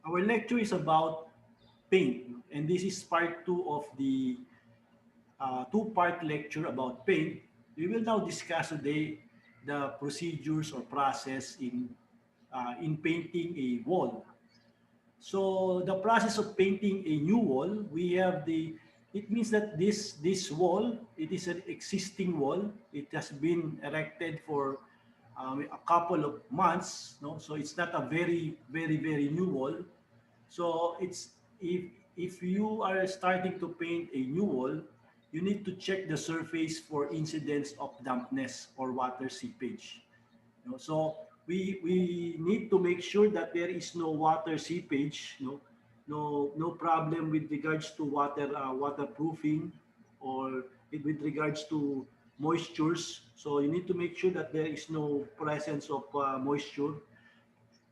Our lecture is about paint, and this is part two of the two-part lecture about paint. We will now discuss today the procedures or process in painting a wall. So the process of painting a new wall, we have it means that this wall, it is an existing wall. It has been erected for a couple of months, no? So it's not a very new wall. So if you are starting to paint a new wall, you need to check the surface for incidents of dampness or water seepage. So we need to make sure that there is no water seepage, no problem with regards to waterproofing or with regards to moistures. So you need to make sure that there is no presence of moisture.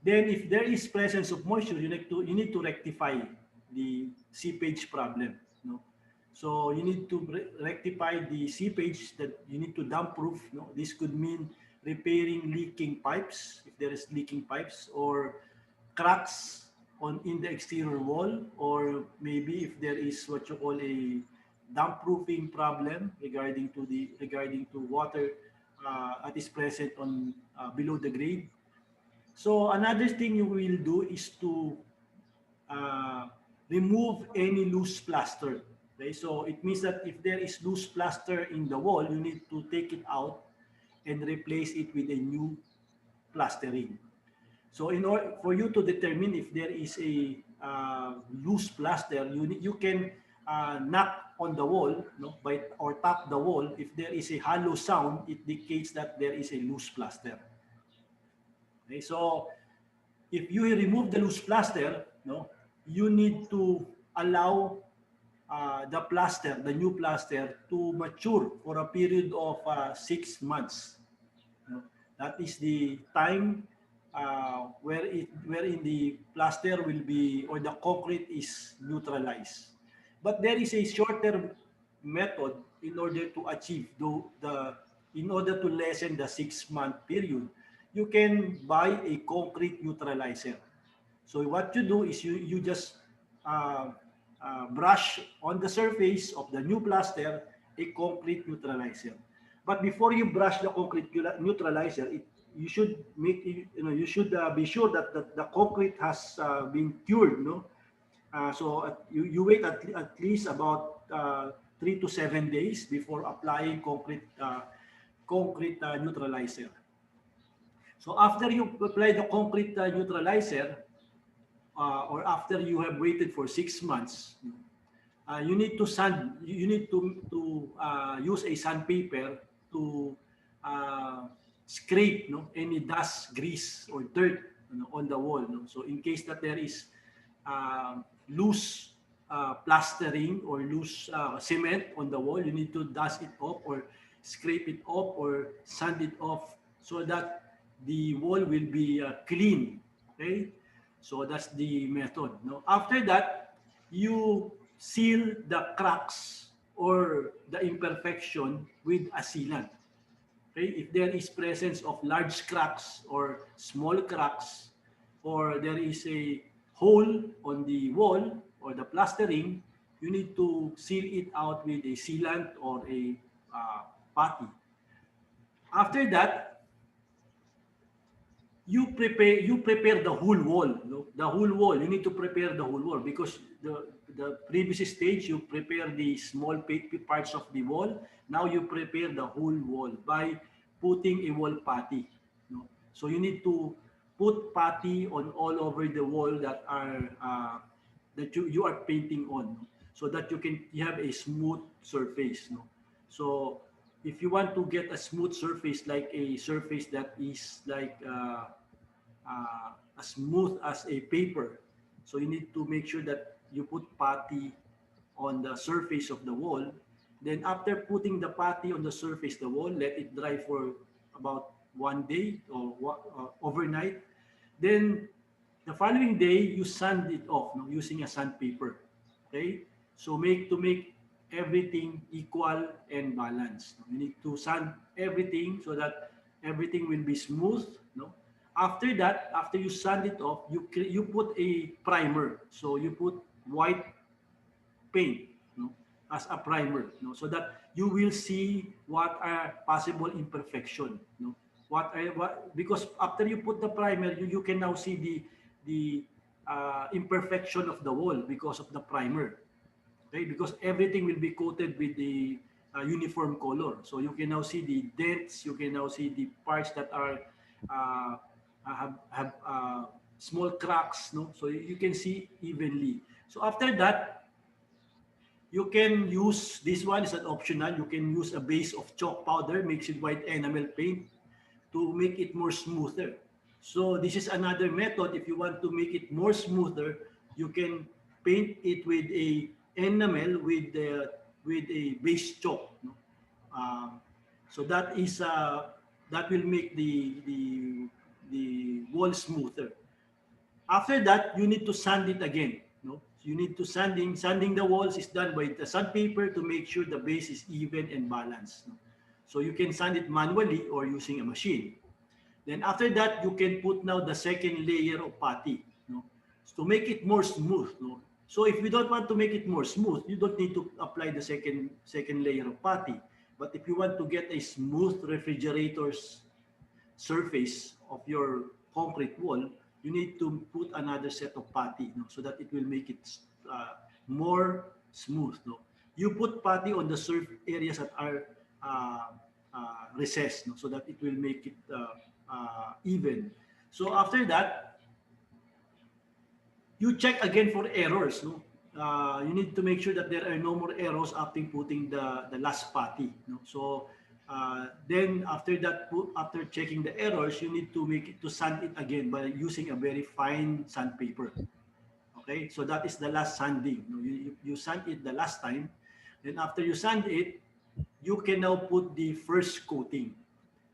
Then if there is presence of moisture, you need to rectify the seepage problem. So you need to rectify the seepage, that you need to damp proof. This could mean repairing leaking pipes if there is leaking pipes, or cracks in the exterior wall, or maybe if there is what you call a damp proofing problem regarding to water that is present on below the grade. So another thing you will do is to uh, remove any loose plaster. Okay, so it means that if there is loose plaster in the wall, you need to take it out and replace it with a new plastering. So in order for you to determine if there is a loose plaster, you can knock on the wall, or tap the wall. If there is a hollow sound, it indicates that there is a loose plaster. Okay, so if you remove the loose plaster, you need to allow the new plaster, to mature for a period of 6 months. No? That is the time wherein the plaster will be, or the concrete is neutralized. But there is a shorter method in order to achieve in order to lessen the 6 month period. You can buy a concrete neutralizer. So what you do is you just uh, brush on the surface of the new plaster a concrete neutralizer. But before you brush the concrete neutralizer, you should you should be sure that the concrete has been cured. No, so you wait at least about 3 to 7 days before applying concrete neutralizer. So after you apply the concrete neutralizer, or after you have waited for 6 months, you need to use a sandpaper to uh, scrape, any dust, grease, or dirt, on the wall. So in case that there is loose plastering or loose cement on the wall, you need to dust it off, or scrape it off, or sand it off, so that the wall will be clean. Okay, so that's the method. After that, you seal the cracks or the imperfection with a sealant. Okay, if there is presence of large cracks or small cracks, or there is a hole on the wall or the plastering, you need to seal it out with a sealant or a putty. After that, you prepare the whole wall. The whole wall, you need to prepare the whole wall, because the previous stage you prepare the small parts of the wall. Now you prepare the whole wall by putting a wall putty. So you need to put putty on all over the wall that you are painting on, so that you have a smooth surface. So if you want to get a smooth surface, like a surface that is like as smooth as a paper, so you need to make sure that you put putty on the surface of the wall. Then after putting the putty on the surface of the wall, let it dry for about 1 day, or overnight. Then the following day, you sand it off, using a sandpaper. Okay, so make everything equal and balanced. You need to sand everything so that everything will be smooth. After that, after you sand it off, you put a primer. So you put white paint, no, as a primer, no, so that you will see what are possible imperfection, no, because after you put the primer, you can now see the imperfection of the wall because of the primer. Okay, because everything will be coated with the uniform color. So you can now see the dents, you can now see the parts that are uh, have small cracks, no? So you can see evenly. So after that, you can use, this one is an optional, you can use a base of chalk powder, mix it white enamel paint to make it more smoother. So this is another method. If you want to make it more smoother, you can paint it with a enamel with a base chalk. No? So that is that will make the wall smoother. After that, you need to sand it again. No, you need to sanding the walls is done by the sandpaper to make sure the base is even and balanced. No? So you can sand it manually or using a machine. Then after that, you can put now the second layer of putty, no? So to make it more smooth. No? So if you don't want to make it more smooth, you don't need to apply the second layer of putty. But if you want to get a smooth refrigerator's surface of your concrete wall, you need to put another set of putty, no? So that it will make it more smooth. No? You put putty on the surf areas that are recessed, no? So that it will make it even. So after that, you check again for errors. No? You need to make sure that there are no more errors after putting the last putty. No? So then after that, after checking the errors, you need to make it to sand it again by using a very fine sandpaper. Okay, so that is the last sanding. You sand it the last time. Then after you sand it, you can now put the first coating.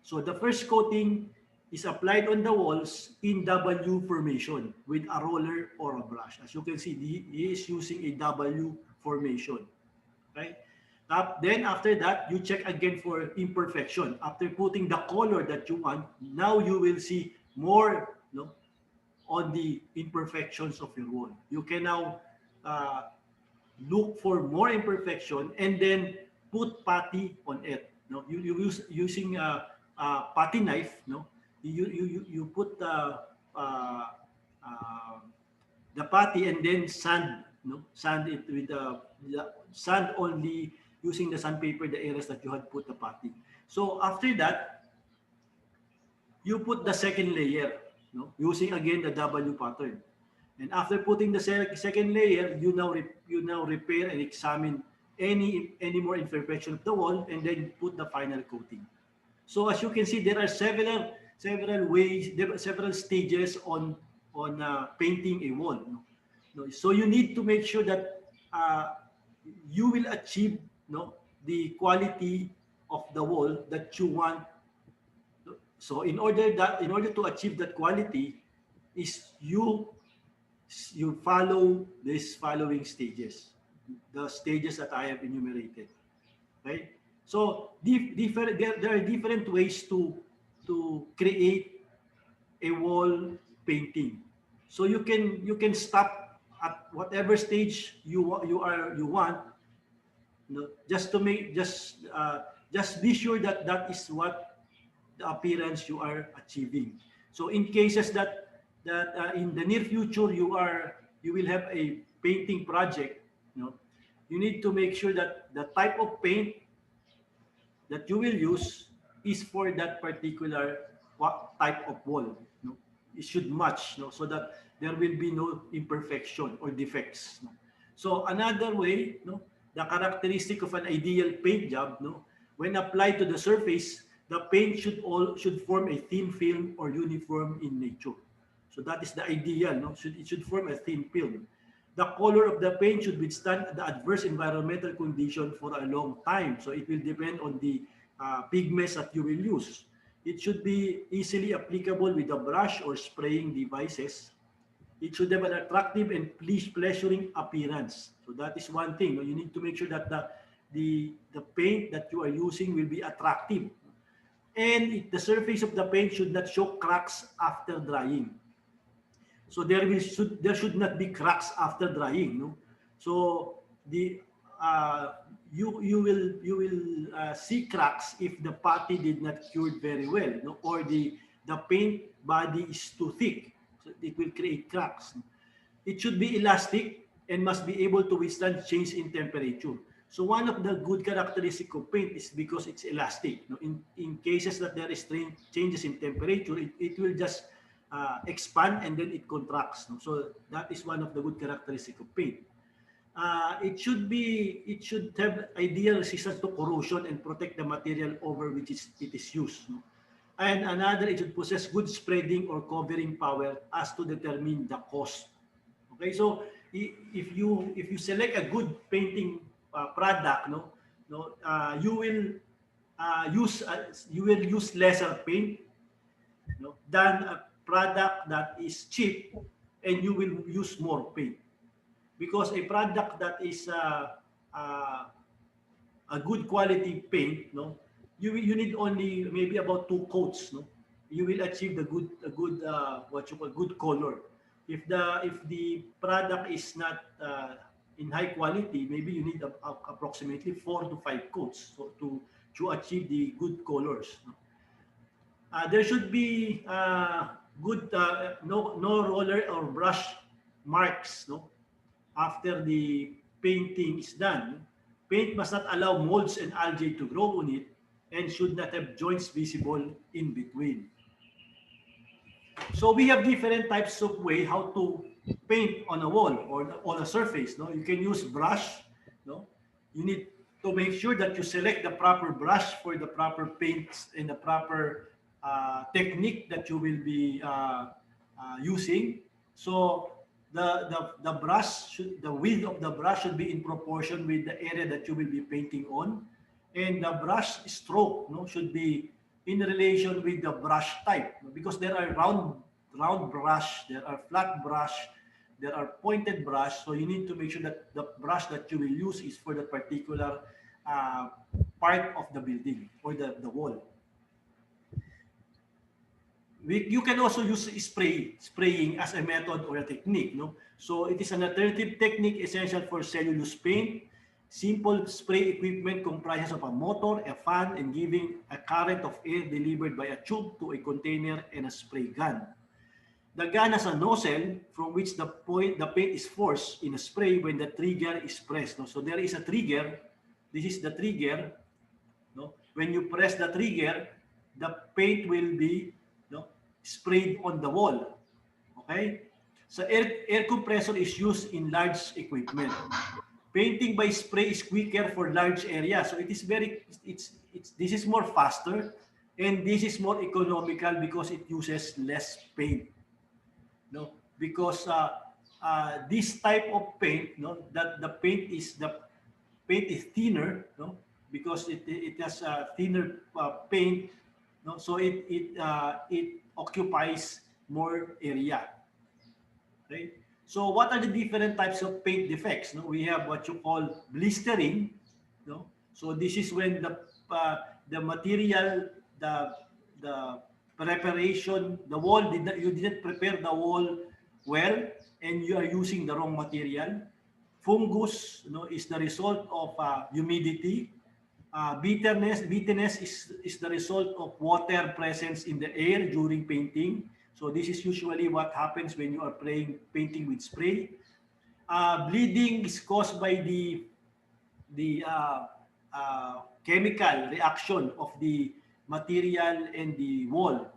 So the first coating is applied on the walls in W formation with a roller or a brush. As you can see, he is using a W formation. Okay. Then after that, you check again for imperfection. After putting the color that you want, now you will see more, no, on the imperfections of your wall. You can now look for more imperfection and then put putty on it. No, you use using a putty knife. No, you put the putty and then sand. No, sand it with the sand only using the sandpaper the areas that you had put the putty. So after that, you put the second layer. No, using again the W pattern. And after putting the second layer, you now repair and examine any more imperfection of the wall, and then put the final coating. So as you can see, there are several ways, there are several stages on painting a wall. No? No? So you need to make sure that you will achieve, no, the quality of the wall that you want. So in order to achieve that quality, is you follow these following stages, the stages that I have enumerated. Okay, so there are different ways to create a wall painting. So you can stop at whatever stage you want, you know, just to make just be sure that that is what the appearance you are achieving. So in cases that in the near future you will have a painting project, you know, you need to make sure that the type of paint that you will use is for that particular type of wall. You know? It should match, you know, so that there will be no imperfection or defects. You know? So another way, you know, the characteristic of an ideal paint job, you know, when applied to the surface, the paint should form a thin film or uniform in nature. So that is the ideal. No? It should form a thin film. The color of the paint should withstand the adverse environmental condition for a long time. So it will depend on the pigments that you will use. It should be easily applicable with a brush or spraying devices. It should have an attractive and pleasuring appearance. So that is one thing. You need to make sure that the paint that you are using will be attractive. and the surface of the paint should not show cracks after drying. So there should not be cracks after drying. No? So the you will see cracks if the putty did not cure very well, no? Or the paint body is too thick, so it will create cracks. It should be elastic and must be able to withstand change in temperature. So one of the good characteristic of paint is because it's elastic. No? In cases that there is changes in temperature, it will just expand and then it contracts. No? So that is one of the good characteristic of paint. It should have ideal resistance to corrosion and protect the material over which it is used. No? And another, it should possess good spreading or covering power as to determine the cost. Okay, so if you select a good painting product, you will use lesser paint, than a product that is cheap and you will use more paint, because a product that is a good quality paint, you need only maybe about 2 coats, you will achieve the good what you call good color. If the product is not in high quality, maybe you need approximately 4 to 5 coats so to achieve the good colors. There should be good no roller or brush marks, after the painting is done. Paint must not allow molds and algae to grow on it and should not have joints visible in between. So we have different types of way how to paint on a wall or on a surface. No, you can use brush. No, you need to make sure that you select the proper brush for the proper paints and the proper technique that you will be using. So the brush the width of the brush should be in proportion with the area that you will be painting on, and the brush stroke, should be in relation with the brush type, because there are round brush, there are flat brush, there are pointed brush. So you need to make sure that the brush that you will use is for the particular part of the building or the wall. You can also use spraying as a method or a technique. So it is an alternative technique essential for cellulose paint. Simple spray equipment comprises of a motor, a fan, and giving a current of air delivered by a tube to a container and a spray gun. The gun has a nozzle from which the paint is forced in a spray when the trigger is pressed. So there is a trigger. This is the trigger. When you press the trigger, the paint will be sprayed on the wall. Okay? So air compressor is used in large equipment. Painting by spray is quicker for large areas. So this is more faster, and this is more economical because it uses less paint. Because this type of paint, that the paint is thinner, because it has a thinner paint, so it occupies more area. Okay? So what are the different types of paint defects? We have what you call blistering. So this is when the material, the preparation, the wall you didn't prepare the wall well, and you are using the wrong material. Fungus, is the result of humidity. Bitterness is the result of water presence in the air during painting. So this is usually what happens when you are painting with spray. Bleeding is caused by the chemical reaction of the material and the wall.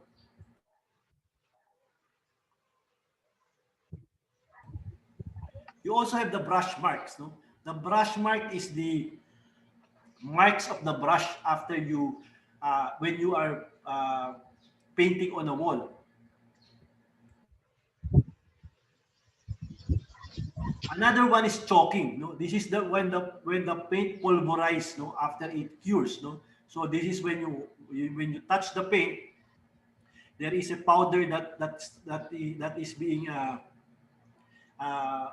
You also have the brush marks. The brush mark is the marks of the brush after you when you are painting on a wall. Another one is chalking. This is when the paint pulverizes, after it cures. So this is when you touch the paint, there is a powder that is being that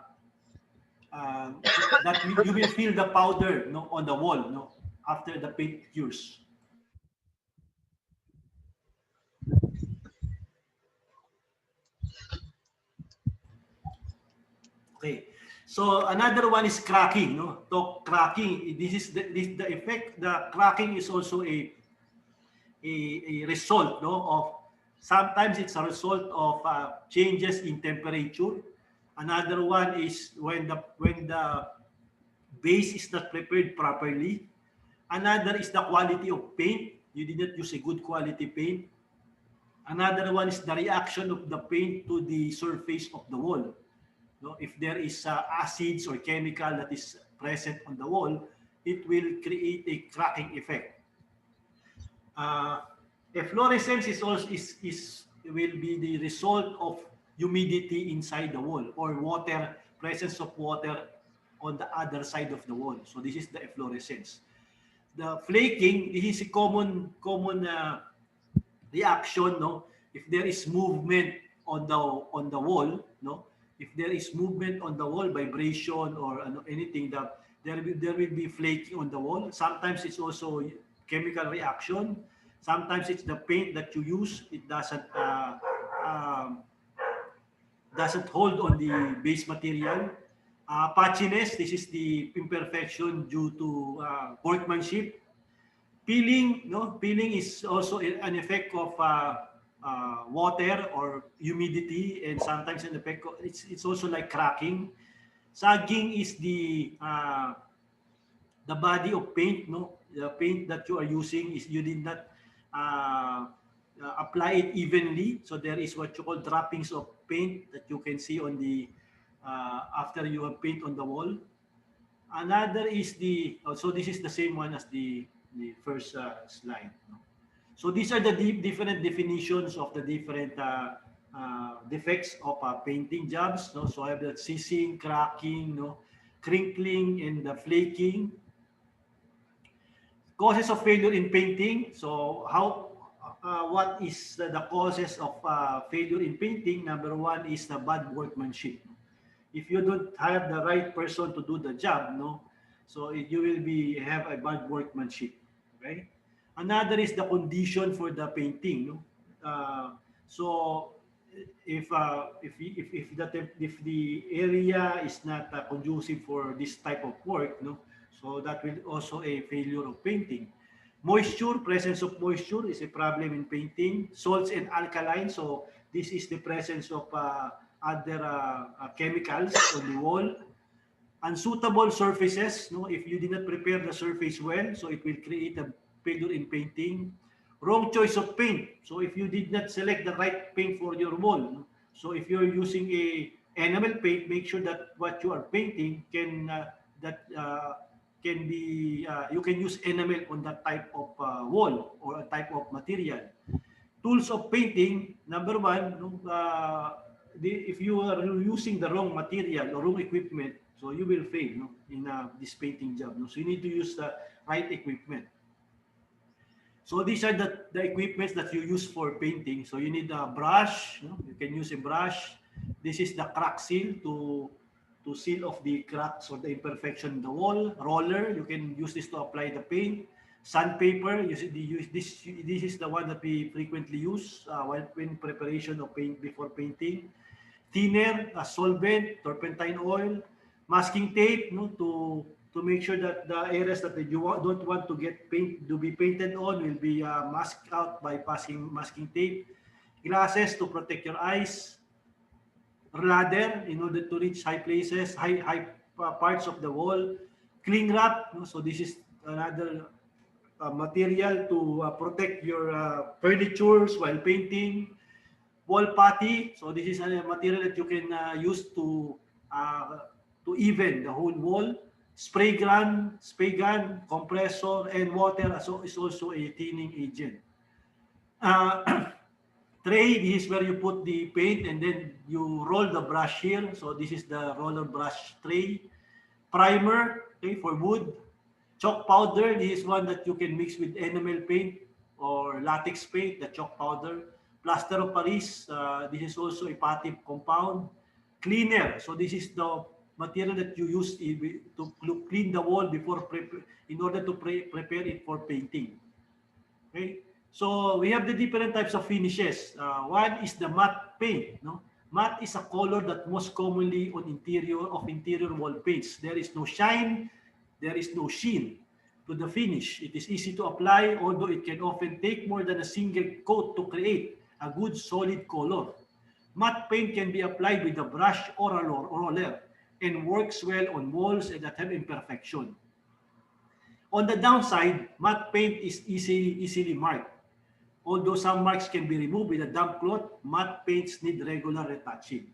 you will feel the powder, on the wall, after the paint cures. Okay. So another one is cracking. No, to cracking. This is the effect. The cracking is also a result, no, of sometimes it's a result of changes in temperature. Another one is when the base is not prepared properly. Another is the quality of paint. You did not use a good quality paint. Another one is the reaction of the paint to the surface of the wall. No, if there is acids or chemical that is present on the wall, it will create a cracking effect. Uh, Efflorescence is also is will be the result of humidity inside the wall or water presence of water on the other side of the wall. So this is the efflorescence. The flaking, this is a common reaction, no, if there is movement on the wall, no, if there is movement on the wall, vibration or anything, that there will be flaking on the wall. Sometimes it's also chemical reaction. Sometimes it's the paint that you use, it um, doesn't hold on the base material. Patchiness, this is the imperfection due to workmanship. Peeling, no, peeling is also an effect of water or humidity, and sometimes an effect of, it's also like cracking. Sagging is the body of paint, no, the paint that you are using is you did not uh, apply it evenly, so there is what you call droppings of paint that you can see on the after you have paint on the wall. Another is so this is the same one as the first slide. No? So these are the different definitions of the different defects of painting jobs. No? So I have the seizing, cracking, no? Crinkling, and the flaking. Causes of failure in painting. So what is the causes of failure in painting? Number one is the bad workmanship. If you don't have the right person to do the job, no, so you will have a bad workmanship, right? Another is the condition for the painting, no. So if the area is not conducive for this type of work, no, so that will also a failure of painting. Moisture, presence of moisture is a problem in painting. Salts and alkaline, so this is the presence of other chemicals on the wall. Unsuitable surfaces, no, if you did not prepare the surface well, so it will create a failure in painting. Wrong choice of paint, so if you did not select the right paint for your wall, no? So if you're using a enamel paint, make sure that what you are painting that can be you can use enamel on that type of wall or a type of material. Tools of painting, number one, no, if you are using the wrong material or wrong equipment, so you will fail, no, in this painting job. No? So you need to use the right equipment. So these are the equipments that you use for painting. So you need a brush. No? You can use a brush. This is the crack seal to seal off the cracks or the imperfection in the wall. Roller, you can use this to apply the paint. Sandpaper, this is the one that we frequently use while in preparation of paint before painting. Thinner, solvent, turpentine oil, masking tape, no, to make sure that the areas that you don't want to get paint to be painted on will be masked out by passing masking tape. Glasses to protect your eyes. Ladder in order to reach high places, high parts of the wall. Cling wrap, no, so this is another material to protect your furnitures while painting. Wall putty, so this is a material that you can use to even the whole wall. Spray gun, compressor, and water is also a thinning agent. Tray, this is where you put the paint and then you roll the brush here. So this is the roller brush tray. Primer, okay, for wood. Chalk powder, this is one that you can mix with enamel paint or latex paint, the chalk powder. Plaster of Paris, this is also a putty compound. Cleaner, so this is the material that you use to clean the wall before in order to prepare it for painting. Okay, so we have the different types of finishes. One is the matte paint, no? Matte is a color that most commonly on interior wall paints. There is no shine, there is no sheen to the finish. It is easy to apply, although it can often take more than a single coat to create a good solid color. Matte paint can be applied with a brush or a roller and works well on walls that have imperfection. On the downside, matte paint is easily marked. Although some marks can be removed with a damp cloth, matte paints need regular retouching.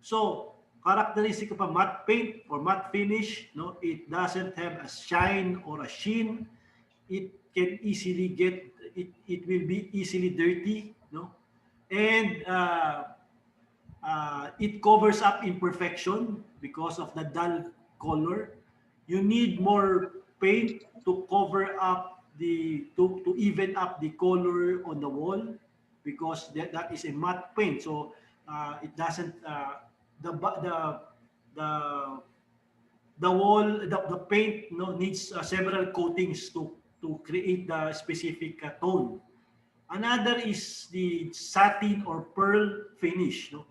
So, characteristic of a matte paint or matte finish, no, it doesn't have a shine or a sheen. It can easily it will be easily dirty, no, and it covers up imperfection because of the dull color. You need more paint to cover up to even up the color on the wall because that is a matte paint. So it doesn't the the the wall the paint needs several coatings to create the specific tone. Another is the satin or pearl finish. No?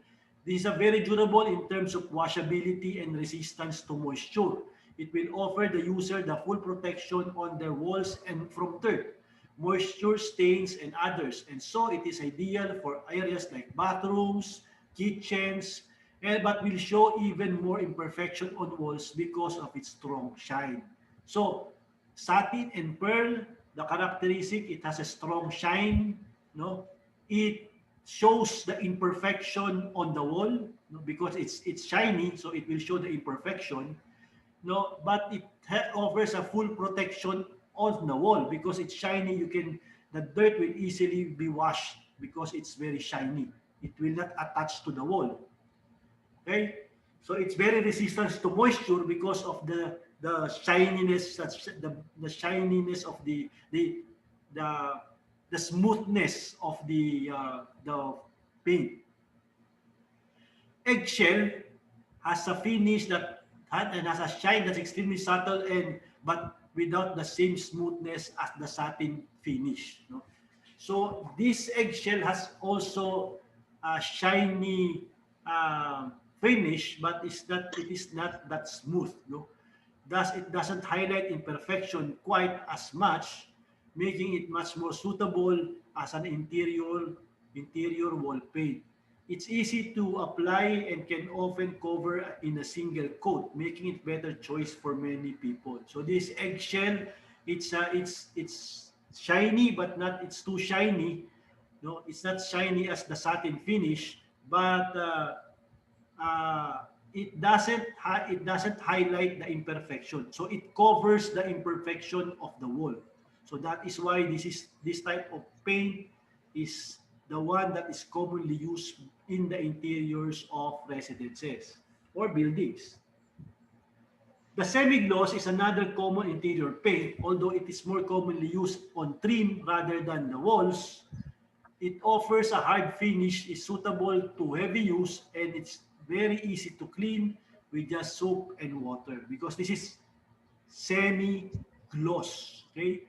This is a very durable in terms of washability and resistance to moisture. It will offer the user the full protection on their walls and from dirt, moisture, stains, and others. And so it is ideal for areas like bathrooms, kitchens, but will show even more imperfection on walls because of its strong shine. So satin and pearl, the characteristic, it has a strong shine, no? It shows the imperfection on the wall, no? Because it's shiny, so it will show the imperfection, no? But it offers a full protection on the wall because it's shiny. The dirt will easily be washed because it's very shiny. It will not attach to the wall. Okay, so it's very resistant to moisture because of the shininess, the shininess of the the smoothness of the paint. Eggshell has a finish and has a shine that's extremely subtle and but without the same smoothness as the satin finish. No? So this eggshell has also a shiny finish, but it is not that smooth. No? Thus, it doesn't highlight imperfection quite as much, making it much more suitable as an interior wall paint. It's easy to apply and can often cover in a single coat, making it better choice for many people. So this eggshell, it's shiny, but not it's too shiny. No, it's not shiny as the satin finish, but it doesn't highlight the imperfection. So it covers the imperfection of the wall. So that is why this type of paint is the one that is commonly used in the interiors of residences or buildings. The semi-gloss is another common interior paint, although it is more commonly used on trim rather than the walls. It offers a hard finish, is suitable to heavy use, and it's very easy to clean with just soap and water because this is semi-gloss. Okay,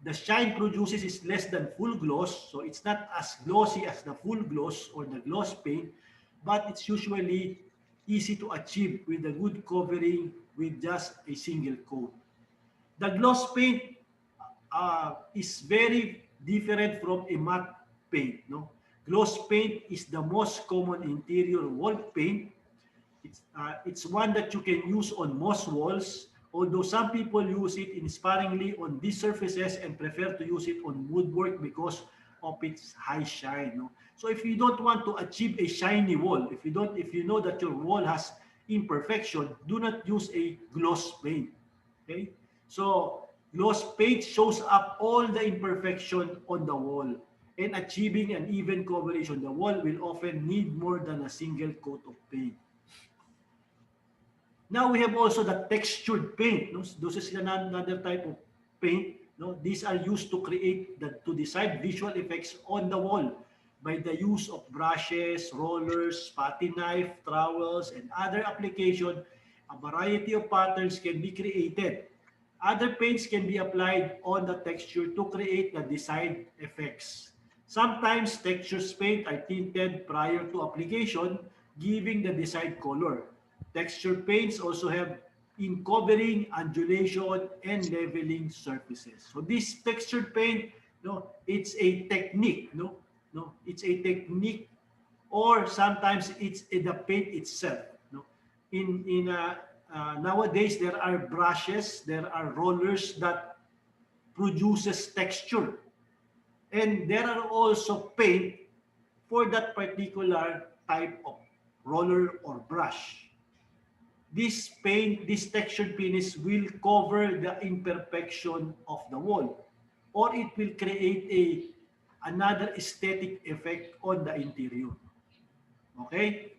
the shine produces is less than full gloss, so it's not as glossy as the full gloss or the gloss paint, but it's usually easy to achieve with a good covering with just a single coat. The gloss paint is very different from a matte paint. No, gloss paint is the most common interior wall paint. It's one that you can use on most walls, although some people use it sparingly on these surfaces and prefer to use it on woodwork because of its high shine. No? So if you don't want to achieve a shiny wall, if you know that your wall has imperfection, do not use a gloss paint. Okay? So gloss paint shows up all the imperfection on the wall, and achieving an even coverage on the wall will often need more than a single coat of paint. Now we have also the textured paint. No? This is another type of paint. No? These are used to to decide visual effects on the wall by the use of brushes, rollers, putty knife, trowels, and other application. A variety of patterns can be created. Other paints can be applied on the texture to create the desired effects. Sometimes textures paint are tinted prior to application. giving the desired color. Texture paints also have in covering, undulation, and leveling surfaces. So this textured paint, no, it's a technique, it's a technique, or sometimes it's the paint itself. No, nowadays there are brushes, there are rollers that produces texture, and there are also paint for that particular type of roller or brush. This paint, this textured finish will cover the imperfection of the wall, or it will create another aesthetic effect on the interior. Okay?